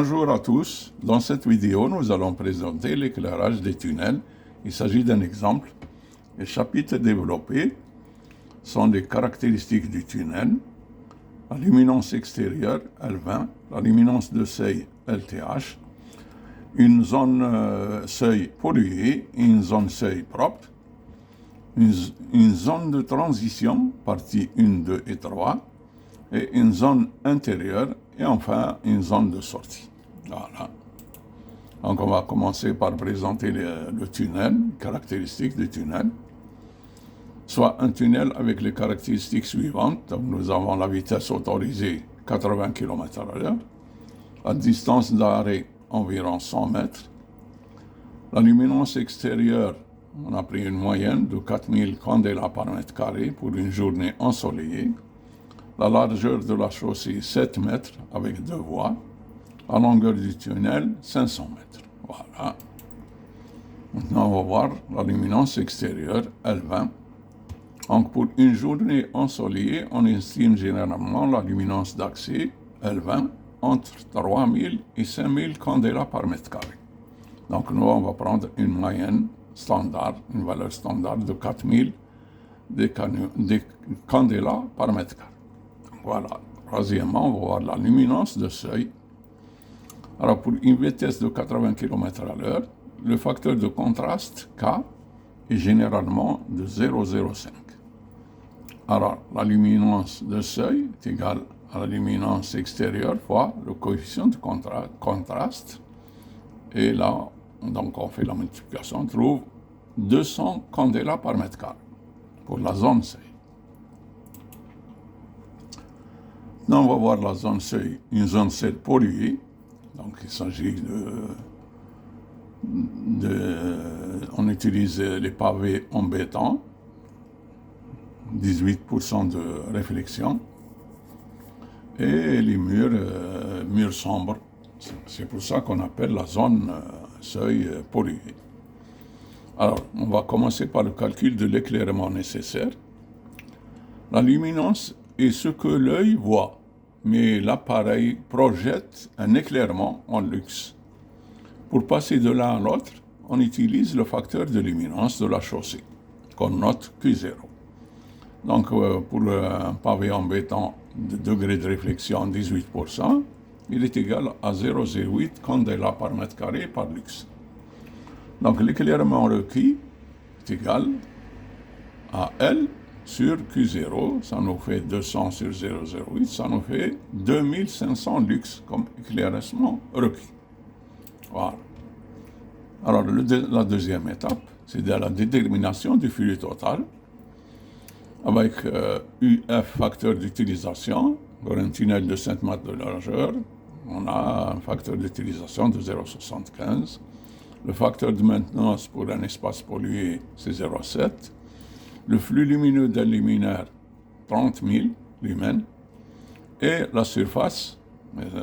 Bonjour à tous. Dans cette vidéo, nous allons présenter l'éclairage des tunnels. Il s'agit d'un exemple. Les chapitres développés sont des caractéristiques du tunnel, la luminance extérieure L20, la luminance de seuil LTH, une zone seuil polluée et une zone seuil propre, une zone de transition, partie 1, 2 et 3, et une zone intérieure, et enfin une zone de sortie. Voilà. Donc on va commencer par présenter le tunnel, les caractéristiques du tunnel. Soit un tunnel avec les caractéristiques suivantes. Donc nous avons la vitesse autorisée 80 km/h, la distance d'arrêt environ 100 mètres, la luminance extérieure, on a pris une moyenne de 4000 candela par mètre carré pour une journée ensoleillée, la largeur de la chaussée 7 mètres avec 2 voies, la longueur du tunnel 500 mètres. Voilà. Maintenant on va voir la luminance extérieure L20. Donc pour une journée ensoleillée, on estime généralement la luminance d'accès L20 entre 3000 et 5000 candela par mètre carré. Donc nous on va prendre une moyenne standard, une valeur standard de 4000 des candela par mètre carré. Voilà. Troisièmement, on va voir la luminance de seuil. Alors pour une vitesse de 80 km/h, le facteur de contraste K est généralement de 0,05. Alors la luminance de seuil est égale à la luminance extérieure fois le coefficient de contraste. Et là, donc on fait la multiplication, on trouve 200 candela par mètre carré pour la zone seuil. Maintenant, on va voir la zone seuil, une zone seuil polluée. Donc, il s'agit on utilise les pavés en béton, 18% de réflexion, et les murs sombres. C'est pour ça qu'on appelle la zone seuil polluée. Alors, on va commencer par le calcul de l'éclairement nécessaire. La luminance est ce que l'œil voit, mais l'appareil projette un éclairement en luxe. Pour passer de l'un à l'autre, on utilise le facteur de luminance de la chaussée, qu'on note Q0. Donc pour un pavé en béton de degré de réflexion 18%, il est égal à 0,08 candela par mètre carré par luxe. Donc l'éclairement requis est égal à L sur Q0, ça nous fait 200 sur 0,08, ça nous fait 2500 lux comme éclairement requis. Voilà. Alors la deuxième étape, c'est de la détermination du flux total avec UF facteur d'utilisation. Pour un tunnel de 5 mètres de largeur, on a un facteur d'utilisation de 0,75. Le facteur de maintenance pour un espace pollué, c'est 0,7. Le flux lumineux d'un luminaire, 30 000 lumens, et la surface,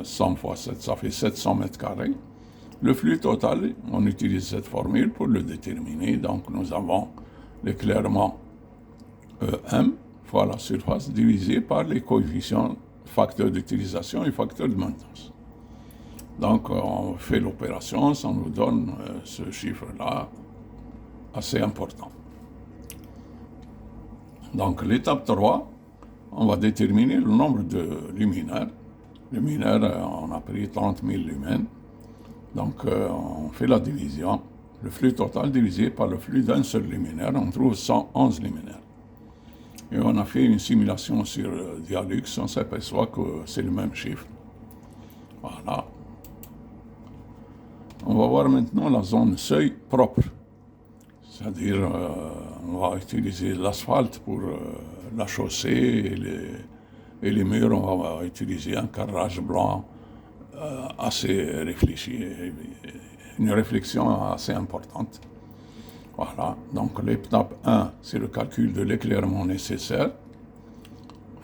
100 fois 7, ça fait 700 mètres carrés. Le flux total, on utilise cette formule pour le déterminer, donc nous avons l'éclairement EM fois la surface divisé par les coefficients facteur d'utilisation et facteur de maintenance. Donc on fait l'opération, ça nous donne ce chiffre-là assez important. Donc l'étape 3, on va déterminer le nombre de luminaires. Luminaires, on a pris 30 000 lumens. Donc on fait la division. Le flux total divisé par le flux d'un seul luminaire, on trouve 111 luminaires. Et on a fait une simulation sur Dialux, on s'aperçoit que c'est le même chiffre. Voilà. On va voir maintenant la zone seuil propre. C'est-à-dire, on va utiliser l'asphalte pour la chaussée et les murs, on va utiliser un carrelage blanc assez réfléchi, une réflexion assez importante. Voilà, donc l'étape 1, c'est le calcul de l'éclairement nécessaire.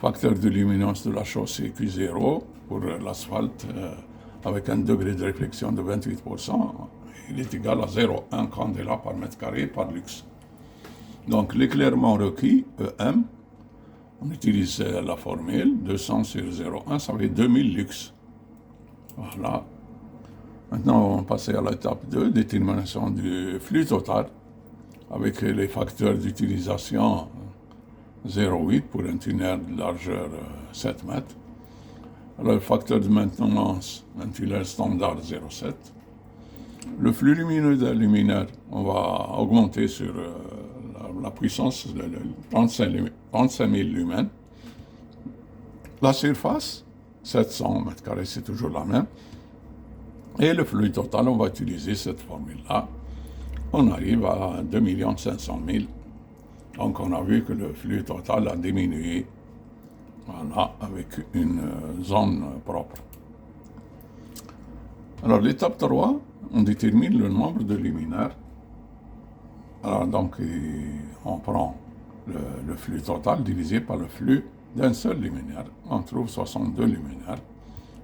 Facteur de luminance de la chaussée Q0 pour l'asphalte avec un degré de réflexion de 28%. Il est égal à 0,1 candela par mètre carré par lux. Donc l'éclairement requis, EM, on utilise la formule 200 sur 0,1, ça fait 2000 lux. Voilà. Maintenant, on va passer à l'étape 2, détermination du flux total, avec les facteurs d'utilisation 0,8 pour un tunnel de largeur 7 mètres. Alors, le facteur de maintenance, un tunnel standard 0,7. Le flux lumineux d'un luminaire, on va augmenter sur la puissance de 35 000 lumens. La surface, 700 mètres carrés, c'est toujours la même. Et le flux total, on va utiliser cette formule-là. On arrive à 2 500 000. Donc on a vu que le flux total a diminué, voilà, avec une zone propre. Alors l'étape 3, on détermine le nombre de luminaires. Alors donc on prend le flux total divisé par le flux d'un seul luminaire. On trouve 62 luminaires.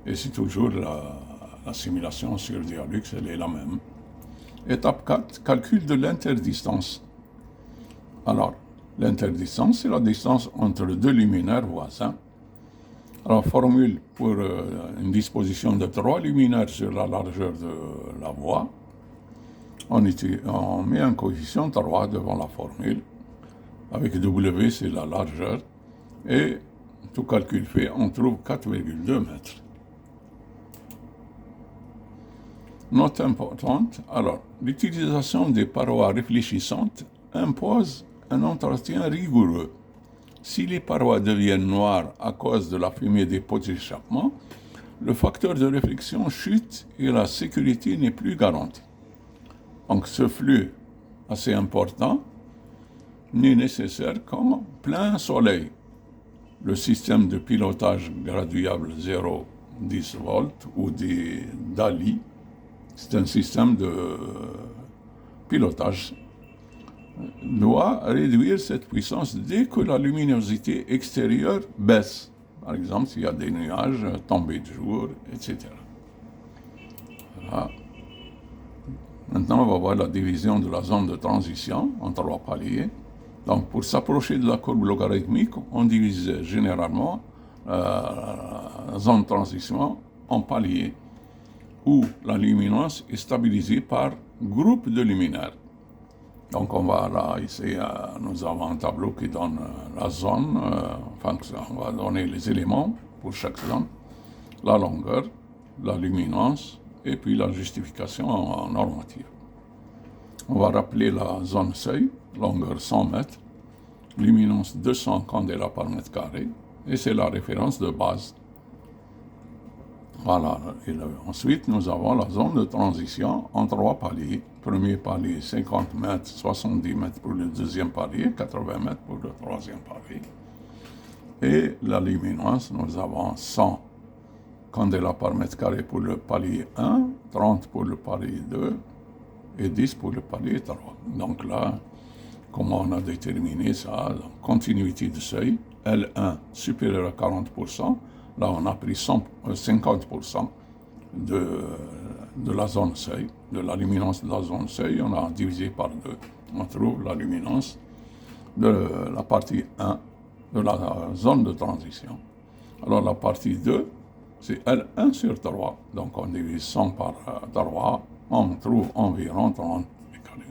Et c'est toujours la simulation sur Dialux, elle est la même. Étape 4, calcul de l'interdistance. Alors, l'interdistance, c'est la distance entre deux luminaires voisins. Alors, formule pour une disposition de 3 luminaires sur la largeur de la voie. On met un coefficient 3 devant la formule. Avec W, c'est la largeur. Et tout calcul fait, on trouve 4,2 mètres. Note importante, alors, l'utilisation des parois réfléchissantes impose un entretien rigoureux. Si les parois deviennent noires à cause de la fumée des pots d'échappement, le facteur de réflexion chute et la sécurité n'est plus garantie. Donc ce flux assez important n'est nécessaire qu'en plein soleil. Le système de pilotage graduable 0,10 volts ou des DALI, c'est un système de pilotage, doit réduire cette puissance dès que la luminosité extérieure baisse. Par exemple, s'il y a des nuages, tombées de jour, etc. Voilà. Maintenant, on va voir la division de la zone de transition en 3 paliers. Donc, pour s'approcher de la courbe logarithmique, on divise généralement la zone de transition en paliers, où la luminance est stabilisée par groupe de luminaires. Donc on va là, ici, nous avons un tableau qui donne la zone, on va donner les éléments pour chaque zone, la longueur, la luminance et puis la justification normative. On va rappeler la zone seuil, longueur 100 mètres, luminance 200 candela par mètre carré, et c'est la référence de base. Voilà, et ensuite nous avons la zone de transition en 3 paliers. Premier palier 50 mètres, 70 mètres pour le deuxième palier, 80 mètres pour le troisième palier. Et la luminance, nous avons 100 candela par mètre carré pour le palier 1, 30 pour le palier 2 et 10 pour le palier 3. Donc là, comment on a déterminé ça? La continuité de seuil, L1 supérieur à 40%. Là, on a pris 50% de la zone seuil, de la luminance de la zone seuil, on a divisé par 2. On trouve la luminance de la partie 1 de la zone de transition. Alors, la partie 2, c'est L1 sur 3. Donc, on divise 100 par 3, on trouve environ 30 picoles.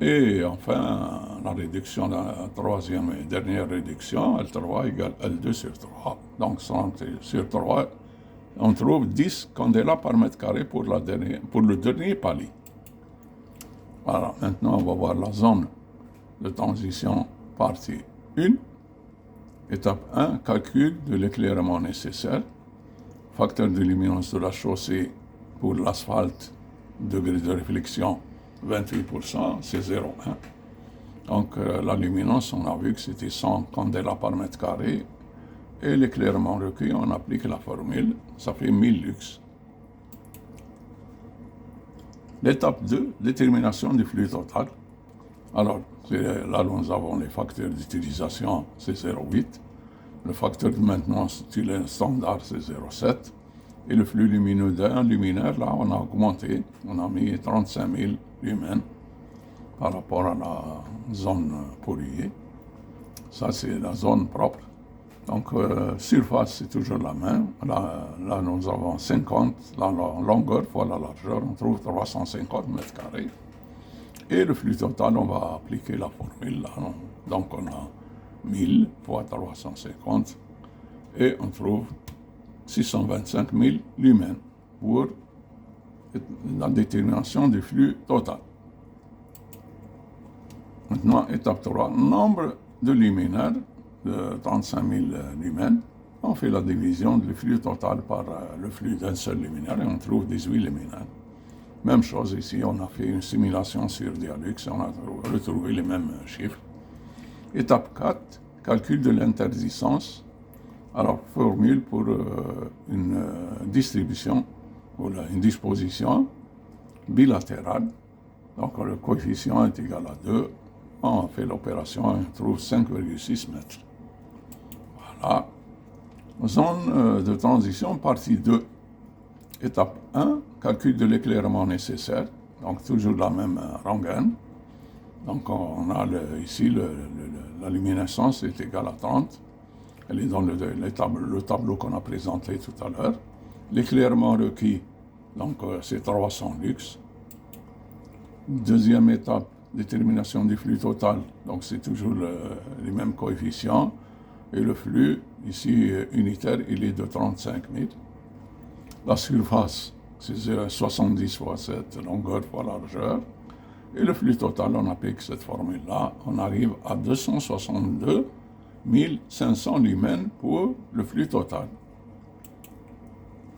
Et enfin, la réduction, la troisième et dernière réduction, L3 égale L2 sur 3. Donc 100 sur 3, on trouve 10 candela par mètre carré pour le dernier palier. Voilà, maintenant on va voir la zone de transition partie 1. Étape 1, calcul de l'éclairement nécessaire. Facteur de luminance de la chaussée pour l'asphalte, degré de réflexion 28%, c'est 0,1. Donc la luminance, on a vu que c'était 100 candela par mètre carré. Et l'éclairement recueilli, on applique la formule, ça fait 1000 lux. L'étape 2, détermination du flux total. Alors, là nous avons les facteurs d'utilisation, c'est 0,8. Le facteur de maintenance standard, c'est 0,7. Et le flux lumineux d'un luminaire, là, on a augmenté. On a mis 35 000 lumens par rapport à la zone polluée. Ça, c'est la zone propre. Donc, surface, c'est toujours la même. Là, nous avons 50, la longueur fois la largeur, on trouve 350 mètres carrés. Et le flux total, on va appliquer la formule là. Donc, on a 1000 fois 350 et on trouve 625 000 lumens pour la détermination du flux total. Maintenant, étape 3, nombre de luminaires de 35 000 lumens. On fait la division du flux total par le flux d'un seul luminaire et on trouve 18 luminaires. Même chose ici, on a fait une simulation sur Dialux et on a retrouvé les mêmes chiffres. Étape 4, calcul de l'interdistance. Alors, formule pour une distribution ou une disposition bilatérale. Donc, le coefficient est égal à 2. On fait l'opération et on trouve 5,6 mètres. Voilà. Zone de transition, partie 2. Étape 1, calcul de l'éclairement nécessaire. Donc, toujours la même rengaine. Donc, on a ici la luminescence est égale à 30. Elle est dans le tableau qu'on a présenté tout à l'heure. L'éclairement requis, donc c'est 300 lux. Deuxième étape, détermination du flux total. Donc c'est toujours les mêmes coefficients. Et le flux, ici unitaire, il est de 35 000. La surface, c'est 70 fois 7, longueur fois largeur. Et le flux total, on applique cette formule-là. On arrive à 262 1500 lumens pour le flux total.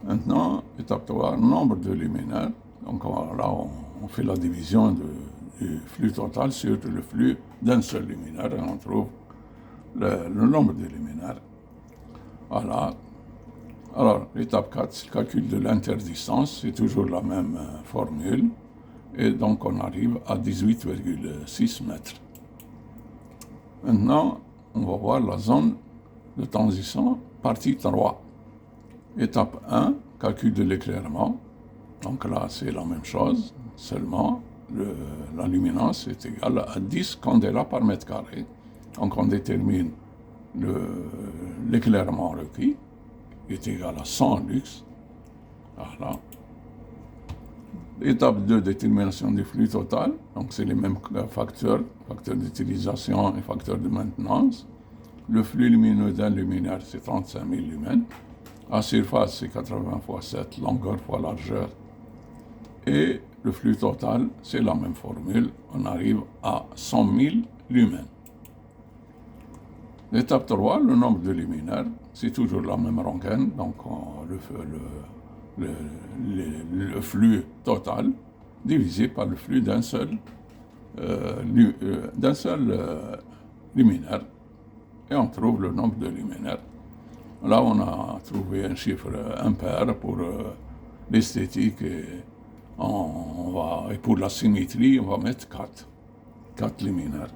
Maintenant, étape 3, nombre de luminaires. Donc là, on fait la division du flux total sur le flux d'un seul luminaire et on trouve le nombre de luminaires. Voilà. Alors, l'étape 4, c'est le calcul de l'interdistance. C'est toujours la même formule. Et donc, on arrive à 18,6 mètres. Maintenant, on va voir la zone de transition, partie 3. Étape 1, calcul de l'éclairement. Donc là, c'est la même chose, seulement la luminance est égale à 10 candela par mètre carré. Donc on détermine l'éclairement requis, qui est égal à 100 lux. Voilà. Étape 2, détermination du flux total. Donc c'est les mêmes facteurs d'utilisation et facteurs de maintenance. Le flux lumineux d'un luminaire, c'est 35 000 lumens. La surface, c'est 80 fois 7, longueur fois largeur. Et le flux total, c'est la même formule. On arrive à 100 000 lumens. L'étape 3, le nombre de luminaires, c'est toujours la même rengaine. Donc le flux total divisé par le flux d'un seul luminaire. Et on trouve le nombre de luminaires. Là, on a trouvé un chiffre impair pour l'esthétique et pour la symétrie, on va mettre 4 luminaires.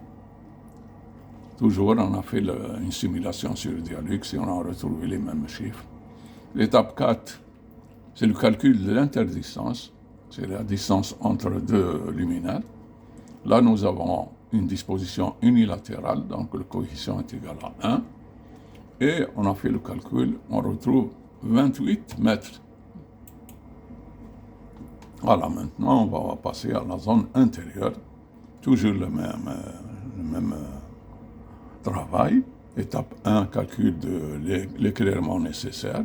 Toujours, on a fait une simulation sur Dialux et on a retrouvé les mêmes chiffres. L'étape 4, c'est le calcul de l'interdistance. C'est la distance entre deux luminaires. Là, nous avons une disposition unilatérale, donc le coefficient est égal à 1. Et on a fait le calcul, on retrouve 28 mètres. Voilà, maintenant, on va passer à la zone intérieure. Toujours le même travail. Étape 1, calcul de l'éclairement nécessaire.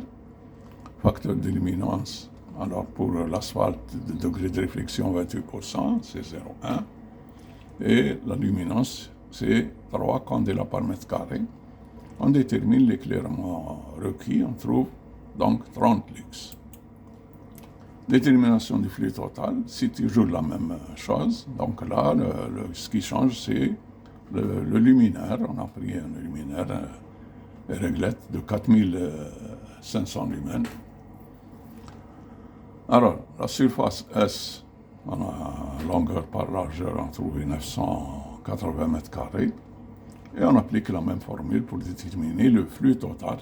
Facteur de luminance, alors pour l'asphalte, de degré de réflexion 28%, c'est 0,1. Et la luminance, c'est 3 candela par mètre carré. On détermine l'éclairement requis, on trouve donc 30 lux. Détermination du flux total, c'est toujours la même chose. Donc là, ce qui change, c'est le luminaire. On a pris un luminaire réglette de 4500 lumens. Alors, la surface S, on a longueur par largeur, on trouve 980 mètres carrés. Et on applique la même formule pour déterminer le flux total.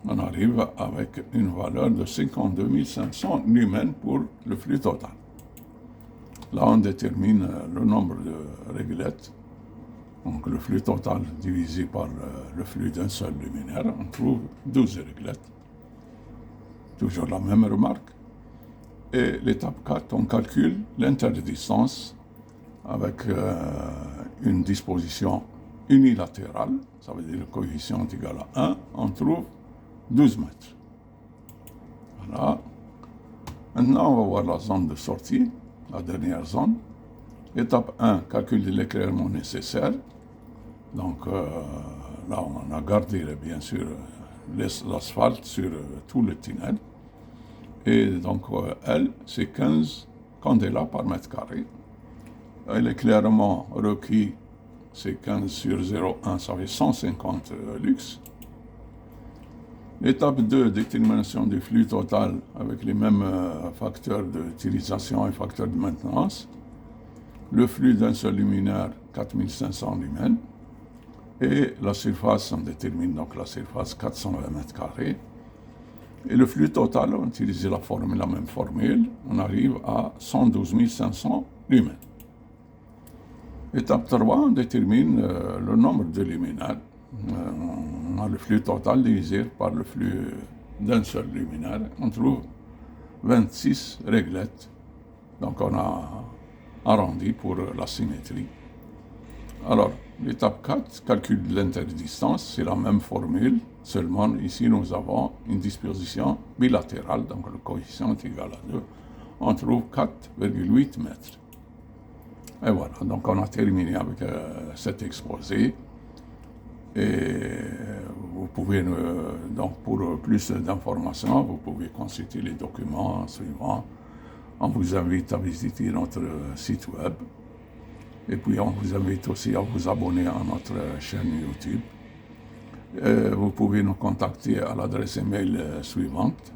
On arrive avec une valeur de 52 500 lumens pour le flux total. Là, on détermine le nombre de réglettes. Donc le flux total divisé par le flux d'un seul luminaire, on trouve 12 réglettes. Toujours la même remarque. Et l'étape 4, on calcule l'interdistance avec une disposition unilatérale, ça veut dire le coefficient est égal à 1, on trouve 12 mètres. Voilà. Maintenant, on va voir la zone de sortie, la dernière zone. Étape 1, calcul de l'éclairement nécessaire. Donc là, on a gardé bien sûr l'asphalte sur tout le tunnel. Et donc L, c'est 15 candela par mètre carré. Et l'éclairement requis, c'est 15 sur 0,1, ça fait 150 lux. L'étape 2, détermination du flux total avec les mêmes facteurs d'utilisation et facteurs de maintenance. Le flux d'un seul luminaire, 4500 lumens. Et la surface, on détermine donc la surface 420 mètres carrés. Et le flux total, on utilise la même formule, on arrive à 112 500 lumens. Étape 3, on détermine le nombre de luminaires. On a le flux total divisé par le flux d'un seul luminaire. On trouve 26 réglettes. Donc on a arrondi pour la symétrie. Alors, l'étape 4, calcul de l'interdistance, c'est la même formule, seulement ici nous avons une disposition bilatérale, donc le coefficient est égal à 2. On trouve 4,8 mètres. Et voilà, donc on a terminé avec cet exposé. Et vous pouvez, donc pour plus d'informations, vous pouvez consulter les documents suivants. On vous invite à visiter notre site web. Et puis on vous invite aussi à vous abonner à notre chaîne YouTube. Vous pouvez nous contacter à l'adresse email suivante.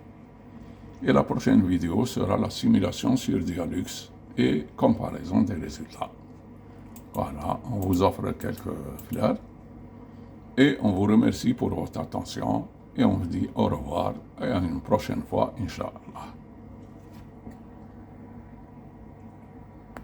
Et la prochaine vidéo sera la simulation sur Dialux et comparaison des résultats. Voilà, on vous offre quelques fleurs. Et on vous remercie pour votre attention et on vous dit au revoir et à une prochaine fois, Inch'Allah.